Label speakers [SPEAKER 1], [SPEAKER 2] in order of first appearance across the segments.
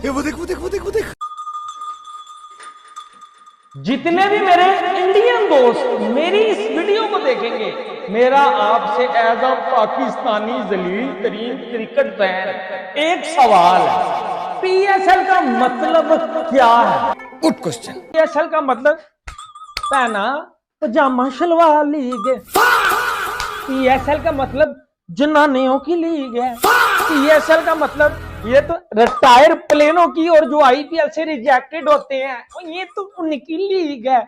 [SPEAKER 1] वो देख वो देख वो देख वो देख।
[SPEAKER 2] जितने भी मेरे इंडियन दोस्त मेरी इस वीडियो को देखेंगे, मेरा आपसे एज अ पाकिस्तानी जलील तरीन क्रिकेट फैन एक सवाल है, पीएसएल का मतलब क्या है?
[SPEAKER 1] Good question.
[SPEAKER 2] पीएसएल का मतलब पहना पजामा शलवार लीग है। पीएसएल का मतलब जनानियों की लीग है। पीएसएल का मतलब ये तो रिटायर प्लेनों की और जो आईपीएल से रिजेक्टेड होते हैं ये तो उनकी लीग है।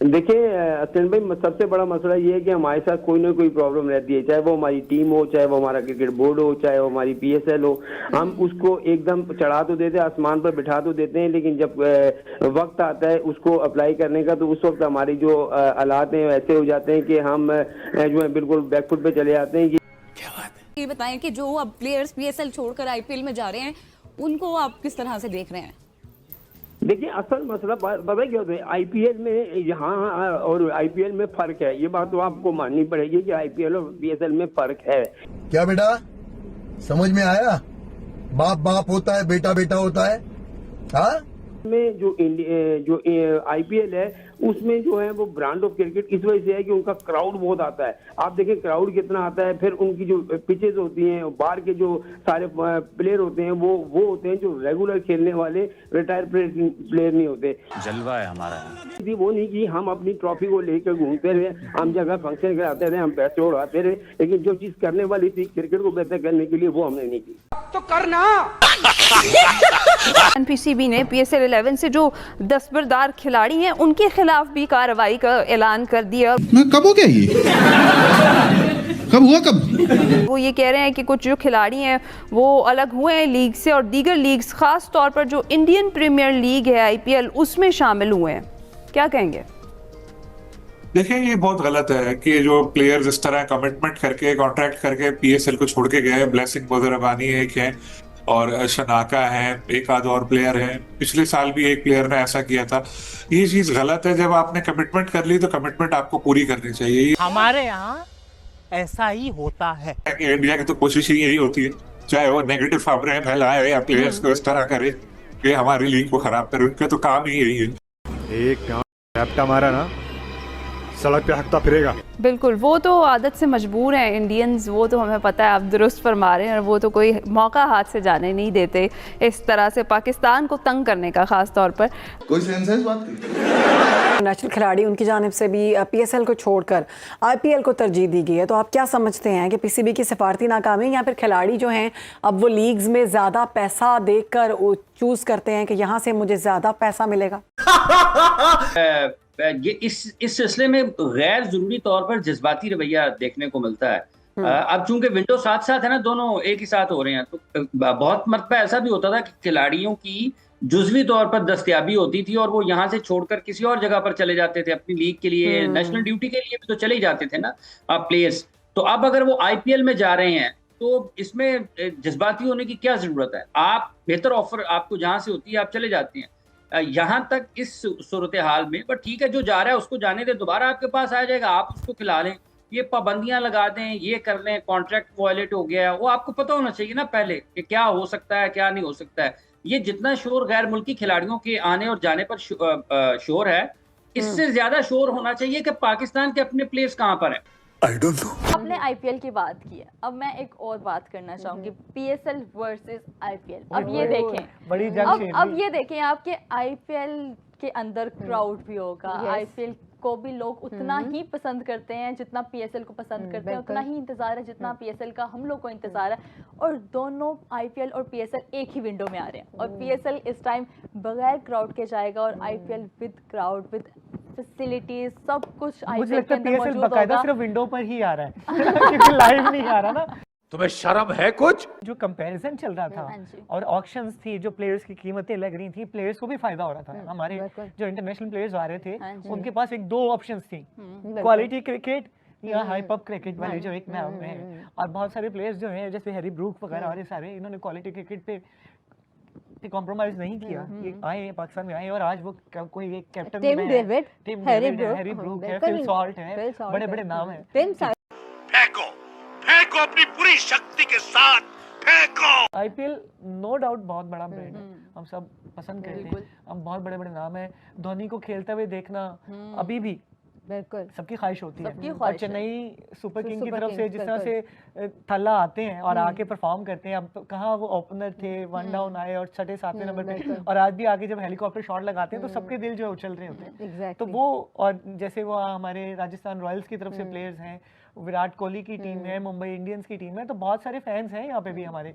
[SPEAKER 3] देखिए अतन भाई, सबसे बड़ा मसला ये है कि हमारे साथ कोई ना कोई प्रॉब्लम रहती है, चाहे वो हमारी टीम हो, चाहे वो हमारा क्रिकेट बोर्ड हो, चाहे वो हमारी पीएसएल हो। हम उसको एकदम चढ़ा तो देते हैं, आसमान पर बिठा तो देते हैं, लेकिन जब वक्त आता है उसको अप्लाई करने का तो उस वक्त हमारी जो हालात हैं ऐसे हो जाते हैं कि हम जो है बिल्कुल बैकफुट पे चले जाते हैं।
[SPEAKER 4] ये बताएं कि जो अब प्लेयर्स पीएसएल छोड़कर आईपीएल में जा रहे हैं उनको आप किस तरह से देख रहे हैं?
[SPEAKER 3] देखिए असल मसला पता क्या होता है, आईपीएल में यहाँ और आईपीएल में फर्क है। ये बात तो आपको माननी पड़ेगी कि आईपीएल और पीएसएल में फर्क है।
[SPEAKER 1] क्या बेटा समझ में आया? बाप बाप होता है, बेटा बेटा होता है। हाँ
[SPEAKER 3] में जो आईपीएल है उसमें जो है वो ब्रांड ऑफ क्रिकेट इस वजह से है कि उनका क्राउड बहुत आता है। आप देखें क्राउड कितना आता है, फिर उनकी जो पिचेस होती हैं, बाहर के जो सारे प्लेयर होते हैं वो होते हैं जो रेगुलर खेलने वाले, रिटायर प्लेयर नहीं होते।
[SPEAKER 5] जलवा है हमारा।
[SPEAKER 3] वो नहीं कि हम अपनी ट्रॉफी को लेकर घूमते रहे, हम जगह फंक्शन कराते रहे, हम पैसे उड़ाते रहे, लेकिन जो चीज करने वाली थी क्रिकेट को बेहतर करने के लिए वो हमने नहीं की।
[SPEAKER 2] तो करना
[SPEAKER 4] एनपीसीबी ने पीएसएल 11 से जो दस्तबरदार खिलाड़ी हैं उनके खिलाफ भी कार्रवाई का ऐलान कर दिया।
[SPEAKER 6] कब हो गया ये? कब हुआ कब?
[SPEAKER 4] वो ये कह रहे हैं कि कुछ जो खिलाड़ी हैं वो अलग हुए हैं लीग से और दीगर लीग्स, खास तौर पर जो इंडियन प्रीमियर लीग है आईपीएल, उसमें शामिल हुए हैं। क्या कहेंगे?
[SPEAKER 7] देखिए ये बहुत गलत है कि जो प्लेयर्स इस तरह कमिटमेंट करके, कॉन्ट्रैक्ट करके पीएसएल को छोड़ के गए। ब्लेसिंग बोधराबानी एक है और शनाका है, एक आध और प्लेयर है। पिछले साल भी एक प्लेयर ने ऐसा किया था। ये चीज गलत है। जब आपने कमिटमेंट कर ली तो कमिटमेंट आपको पूरी करनी चाहिए।
[SPEAKER 8] हमारे यहाँ ऐसा ही होता है।
[SPEAKER 7] इंडिया की तो कोशिश ही यही होती है, चाहे वो नेगेटिव खबरें फैलाए या प्लेयर्स को इस तरह करे कि हमारी लीग को खराब करे। उनका तो काम ही यही है।
[SPEAKER 9] एक झपटा मारा ना सड़क पे हकता फिरेगा।
[SPEAKER 4] बिल्कुल, वो तो आदत से मजबूर हैं इंडियन्स, वो तो हमें पता है, आप दुरुस्त फरमा रहे हैं। और वो तो कोई मौका हाथ से जाने नहीं देते इस तरह से पाकिस्तान को तंग करने का, खास तौर पर।
[SPEAKER 1] कोई सेंस है इस बात की?
[SPEAKER 10] नेशनल खिलाड़ी उनकी जानिब से भी पीएसएल को छोड़कर आईपीएल को तरजीह दी गई है, तो आप क्या समझते हैं कि पीसीबी की सिफारती नाकामी या फिर खिलाड़ी जो हैं अब वो लीग्स में ज़्यादा पैसा देकर चूज़ करते हैं कि यहाँ से मुझे ज़्यादा पैसा मिलेगा?
[SPEAKER 11] ये इस सिलसिले में गैर जरूरी तौर पर जज्बाती रवैया देखने को मिलता है। अब चूंकि विंडो साथ साथ है ना, दोनों एक ही साथ हो रहे हैं, तो बहुत मरतबा ऐसा भी होता था कि खिलाड़ियों की जुज़वी तौर पर दस्तयाबी होती थी और वो यहाँ से छोड़कर किसी और जगह पर चले जाते थे अपनी लीग के लिए, नेशनल ड्यूटी के लिए भी तो चले ही जाते थे ना प्लेयर्स। तो अब अगर वो आईपीएल में जा रहे हैं तो इसमें जज्बाती होने की क्या जरूरत है? आप बेहतर ऑफर आपको जहाँ से होती है आप चले जाते हैं। यहाँ तक इस सूरत हाल में, पर ठीक है, जो जा रहा है उसको जाने दे, दोबारा आपके पास आ जाएगा, आप उसको खिला लें। ये पाबंदियां लगा दें, ये कर लें, कॉन्ट्रैक्ट वायलेट हो गया, वो आपको पता होना चाहिए ना पहले कि क्या हो सकता है क्या नहीं हो सकता है। ये जितना शोर गैर मुल्की खिलाड़ियों के आने और जाने पर शोर है, इससे ज्यादा शोर होना चाहिए कि पाकिस्तान के अपने प्लेयर्स कहाँ पर हैं।
[SPEAKER 1] I don't know.
[SPEAKER 12] आपने आईपीएल की बात की है, अब मैं एक और बात करना चाहूंगी, पीएसएल वर्सेस आईपीएल। अब ये देखें,
[SPEAKER 2] बड़ी जंग
[SPEAKER 12] अब ये देखें आपके आईपीएल के अंदर क्राउड भी होगा। आईपीएल को भी लोग उतना ही पसंद करते हैं जितना पीएसएल को पसंद करते हैं, उतना ही इंतजार है जितना पीएसएल का हम लोग को इंतजार है। और दोनों आईपीएल और पीएसएल एक ही विंडो में आ रहे हैं, और पीएसएल इस टाइम बगैर क्राउड के जाएगा और IPL with crowd, with facilities, सब कुछ आईपीएल के अंदर मौजूद होगा।
[SPEAKER 8] बकायदा सिर्फ विंडो पर ही आ रहा है क्योंकि लाइव नहीं आ रहा ना।
[SPEAKER 5] तुम्हें शर्म है कुछ?
[SPEAKER 8] जो कंपैरिजन चल रहा था और ऑक्शंस थी, जो प्लेयर्स की कीमतें लग रही थी, प्लेयर्स को भी फायदा हो रहा था। हमारे जो इंटरनेशनल प्लेयर्स आ रहे थे उनके पास एक दो ऑप्शंस थी, क्वालिटी क्रिकेट या हाइप अप क्रिकेट वाले जो एक नाम है। और बहुत सारे प्लेयर्स जो हैं जैसे हैरी ब्रूक वगैरह और ये सारे, इन्होंने क्वालिटी क्रिकेट पे कॉम्प्रोमाइज नहीं किया। ये आए पाकिस्तान में आए और आज वो कोई एक captain
[SPEAKER 12] Tim David,
[SPEAKER 8] Harry Brook है, फिल सॉल्ट है, बड़े बड़े नाम हैं।
[SPEAKER 5] फेंको अपनी पूरी शक्ति के साथ
[SPEAKER 8] आईपीएल नो डाउट बहुत बड़ा ब्रांड है, हम सब पसंद करते हैं, हम बहुत बड़े बड़े नाम है, धोनी को खेलते हुए देखना अभी भी
[SPEAKER 10] बिल्कुल
[SPEAKER 8] सबकी ख्वाहिश होती है।
[SPEAKER 12] सबकी
[SPEAKER 8] और
[SPEAKER 12] ख्वाहिश है।
[SPEAKER 8] चेन्नई सुपर किंग की
[SPEAKER 10] सुपर
[SPEAKER 8] तरफ से
[SPEAKER 10] किंग्स,
[SPEAKER 8] जिस तरह से थल्ला आते हैं और आके परफॉर्म करते हैं, अब तो कहाँ वो ओपनर थे, वन डाउन आए और छठे सातवें नंबर पे, और आज भी आके जब हेलीकॉप्टर शॉट लगाते हैं तो सबके दिल जो है उछल रहे होते हैं।
[SPEAKER 10] एग्जैक्टली
[SPEAKER 8] तो वो, और जैसे वो हमारे राजस्थान रॉयल्स की तरफ से प्लेयर्स हैं, विराट कोहली की टीम है, मुंबई इंडियंस की टीम है, तो बहुत सारे फैंस हैं यहाँ पे भी हमारे।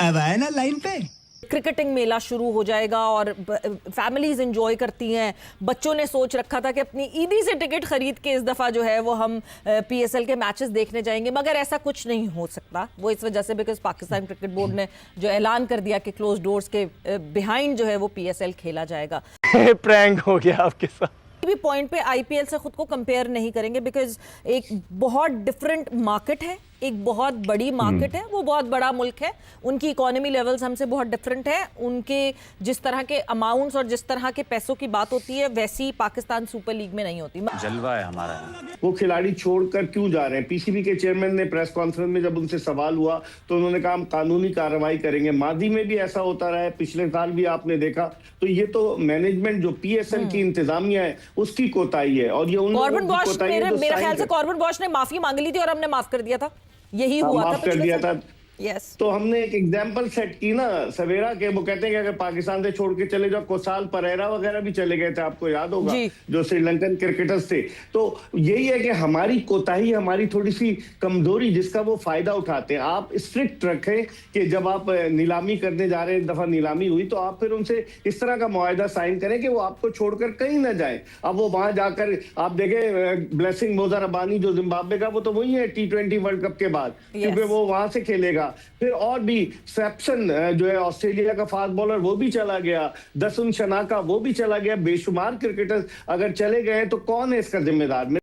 [SPEAKER 6] अब आए ना लाइन पे।
[SPEAKER 13] क्रिकेटिंग मेला शुरू हो जाएगा और फैमिलीज एंजॉय करती हैं। बच्चों ने सोच रखा था कि अपनी ईदी से टिकट खरीद के इस दफ़ा जो है वो हम पीएसएल के मैचेस देखने जाएंगे, मगर ऐसा कुछ नहीं हो सकता। वो इस वजह से बिकॉज पाकिस्तान क्रिकेट बोर्ड ने जो ऐलान कर दिया कि क्लोज डोर्स के बिहाइंड जो है वो पीएसएल खेला जाएगा।
[SPEAKER 2] प्रैंक हो गया आपके साथ।
[SPEAKER 13] भी पॉइंट पे आईपीएल से खुद को कंपेयर नहीं करेंगे बिकॉज एक बहुत डिफरेंट मार्केट है, एक बहुत बड़ी मार्केट है, वो बहुत बड़ा मुल्क है, उनकी इकोनॉमी लेवल्स हमसे बहुत डिफरेंट है, उनके जिस तरह के अमाउंट्स और जिस तरह के पैसों की बात होती है वैसी पाकिस्तान सुपर लीग में नहीं होती।
[SPEAKER 5] जलवा है हमारा।
[SPEAKER 14] वो खिलाड़ी छोड़कर क्यों जा रहे हैं? पीसीबी के चेयरमैन ने प्रेस कॉन्फ्रेंस में जब उनसे सवाल हुआ तो उन्होंने कहा हम कानूनी कार्रवाई करेंगे। मादी में भी ऐसा होता रहा है, पिछले साल भी आपने देखा। तो ये तो मैनेजमेंट जो पीएसएल की इंतजामिया है उसकी कोताही है, और ये उन
[SPEAKER 13] कॉर्बन बॉश,
[SPEAKER 14] कोताही है जो
[SPEAKER 13] मेरा ख्याल से
[SPEAKER 14] साइन
[SPEAKER 13] कॉर्बन बॉश ने माफी मांग ली थी और हमने माफ कर दिया था, यही हुआ था,
[SPEAKER 14] माफ कर दिया था।
[SPEAKER 13] Yes.
[SPEAKER 14] तो हमने एक एग्जाम्पल सेट की ना सवेरा के, वो कहते हैं कि अगर पाकिस्तान से छोड़ के चले जाओ, कोसाल परेरा वगैरह भी चले गए थे, आपको याद होगा, जो श्रीलंकन क्रिकेटर्स थे। तो यही है कि हमारी कोताही, हमारी थोड़ी सी कमजोरी जिसका वो फायदा उठाते हैं। आप स्ट्रिक्ट रखें कि जब आप नीलामी करने जा रहे हैं, एक दफा नीलामी हुई तो आप फिर उनसे इस तरह का मुआहदा साइन करें कि वो आपको छोड़कर कहीं ना जाए। अब वो वहां जाकर आप देखें ब्लेसिंग मोजा रबानी जो जिम्बाब्वे का, वो तो वही है T20 वर्ल्ड कप के बाद, क्योंकि वो वहां से खेलेगा। फिर और भी सैप्सन जो है ऑस्ट्रेलिया का फास्ट बॉलर, वो भी चला गया। दसुन शनाका वो भी चला गया। बेशुमार क्रिकेटर्स अगर चले गए तो कौन है इसका जिम्मेदार?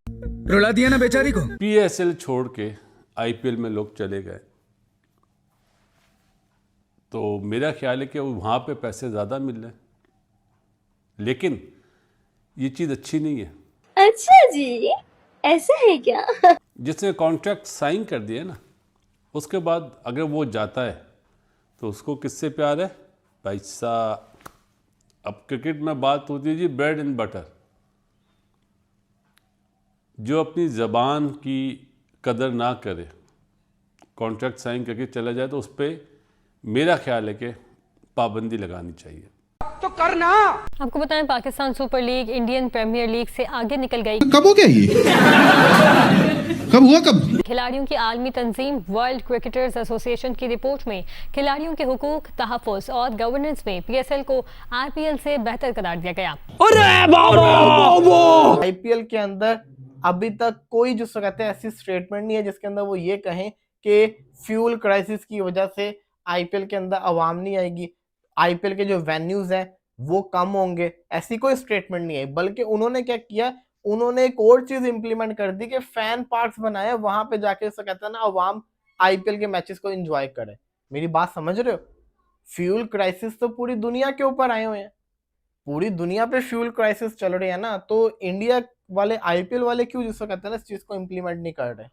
[SPEAKER 6] रुला दिया ना बेचारी को।
[SPEAKER 15] पीएसएल छोड़ के आईपीएल में लोग चले गए तो मेरा ख्याल है कि वहाँ पे पैसे ज़्यादा मिल रहे हैं, लेकिन ये चीज़ अच्छी नहीं है।
[SPEAKER 16] अच्छा जी, ऐसा है क्या?
[SPEAKER 15] जिसने कॉन्ट्रैक्ट साइन कर दिया ना, उसके बाद अगर वो जाता है तो उसको किससे प्यार है? पैसा। अब क्रिकेट में बात होती है जी ब्रेड एंड बटर। जो अपनी ज़बान की कदर ना करे, कॉन्ट्रैक्ट साइन करके चला जाए, तो उस पर मेरा ख्याल है कि पाबंदी लगानी चाहिए।
[SPEAKER 16] तो करना। आपको बताएं, Pakistan Super League Indian Premier League से आगे निकल गई।
[SPEAKER 6] कब हो गया ये? कब हुआ कब?
[SPEAKER 16] खिलाड़ियों की आलमी तंजीम वर्ल्ड क्रिकेटर्स एसोसिएशन की रिपोर्ट में खिलाड़ियों के हुकूक, तहफ़्फ़ुज़ और गवर्नेंस में पीएसएल को आईपीएल से बेहतर करार दिया गया।
[SPEAKER 2] आईपीएल के अंदर अभी तक कोई, जो कहते हैं, ऐसी स्टेटमेंट नहीं है जिसके अंदर वो ये कहें कि फ्यूल क्राइसिस की वजह से आईपीएल के अंदर आवाम नहीं आएगी, आईपीएल के जो वेन्यूज हैं वो कम होंगे, ऐसी कोई स्टेटमेंट नहीं है। बल्कि उन्होंने क्या किया, उन्होंने एक और चीज इंप्लीमेंट कर दी कि फैन पार्क्स बनाए, वहां पे जाके उसको कहते हैं ना, अवाम आईपीएल के मैचेस को एंजॉय करे। मेरी बात समझ रहे हो? फ्यूल क्राइसिस तो पूरी दुनिया के ऊपर आए हुए हैं, पूरी दुनिया पे फ्यूल क्राइसिस चल रही है ना, तो इंडिया वाले, आईपीएल वाले क्यों जिसको कहते हैं ना, इस चीज को इंप्लीमेंट नहीं कर रहे?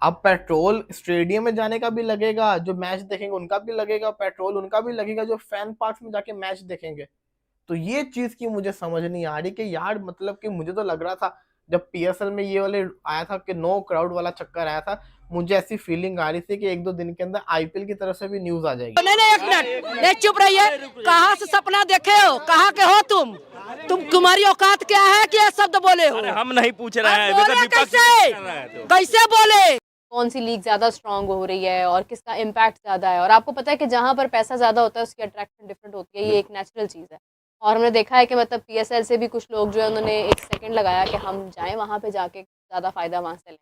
[SPEAKER 2] अब पेट्रोल स्टेडियम में जाने का भी लगेगा, जो मैच देखेंगे उनका भी लगेगा, पेट्रोल उनका भी लगेगा जो फैन पार्क्स में जाके मैच देखेंगे। तो ये चीज की मुझे समझ नहीं आ रही कि यार, मतलब कि मुझे तो लग रहा था जब पीएसएल में ये वाले आया था कि नो क्राउड वाला चक्कर आया था, मुझे ऐसी फीलिंग आ रही थी कि एक दो दिन के अंदर आईपीएल की तरफ से भी न्यूज आ जाएगी।
[SPEAKER 17] नहीं, एक मिनट, नहीं चुप रहिए। कहाँ से सपना देखे हो? कहाँ के हो तुम? तुम्हारी औकात क्या है कि ये शब्द बोले हो?
[SPEAKER 5] हम नहीं पूछ रहे हैं।
[SPEAKER 17] कैसे बोले?
[SPEAKER 4] कौन सी लीग ज़्यादा स्ट्रांग हो रही है और किसका इम्पैक्ट ज़्यादा है, और आपको पता है कि जहाँ पर पैसा ज़्यादा होता है उसकी अट्रैक्शन डिफरेंट होती है, ये एक नेचुरल चीज़ है। और हमने देखा है कि मतलब पीएसएल से भी कुछ लोग जो है उन्होंने एक सेकंड लगाया कि हम जाएं वहाँ पे जाके ज़्यादा फ़ायदा वहाँ से लें,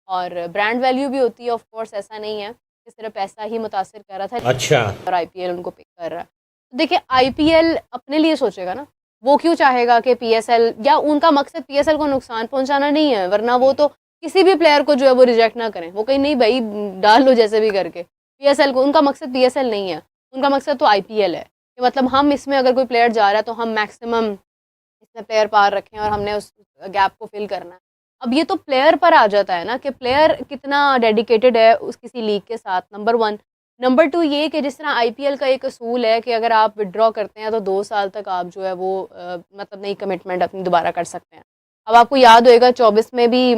[SPEAKER 4] और ब्रांड वैल्यू भी होती है। ऑफ कोर्स ऐसा नहीं है कि सिर्फ पैसा ही मुतासिर कर रहा था,
[SPEAKER 5] अच्छा,
[SPEAKER 4] और आईपीएल उनको पिक कर रहा है। देखिए, आईपीएल अपने लिए सोचेगा ना, वो क्यों चाहेगा कि पीएसएल, या उनका मकसद पीएसएल को नुकसान पहुँचाना नहीं है, वरना वो तो किसी भी प्लेयर को जो है वो रिजेक्ट ना करें, वो कहीं नहीं भाई डाल लो जैसे भी करके। पीएसएल को, उनका मकसद पीएसएल नहीं है, उनका मकसद तो आईपीएल है कि मतलब हम इसमें अगर कोई प्लेयर जा रहा है तो हम मैक्सिमम इसमें प्लेयर पार रखें और हमने उस गैप को फिल करना है। अब ये तो प्लेयर पर आ जाता है ना कि प्लेयर कितना डेडिकेटेड है उस किसी लीग के साथ, नंबर 1। नंबर 2 ये कि जिस तरह आईपीएल का एक असूल है कि अगर आप विड्रॉ करते हैं तो 2 साल तक आप जो है वो मतलब नई कमिटमेंट अपनी दोबारा कर सकते हैं। अब आपको याद होएगा 24 में भी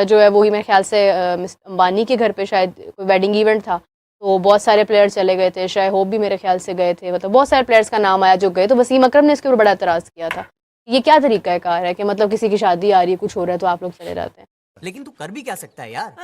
[SPEAKER 4] जो है वही मेरे ख्याल से अंबानी के घर पे शायद कोई वेडिंग इवेंट था, तो बहुत सारे प्लेयर चले गए थे, शायद होप भी मेरे ख्याल से गए थे, मतलब बहुत सारे प्लेयर्स का नाम आया जो गए, तो वसीम अकरम ने इसके ऊपर बड़ा एतराज़ किया था। ये क्या तरीका कार है कि मतलब किसी की शादी आ रही है, कुछ हो रहा है तो आप लोग चले जाते हैं।
[SPEAKER 18] लेकिन तू कर भी क्या सकता है यार।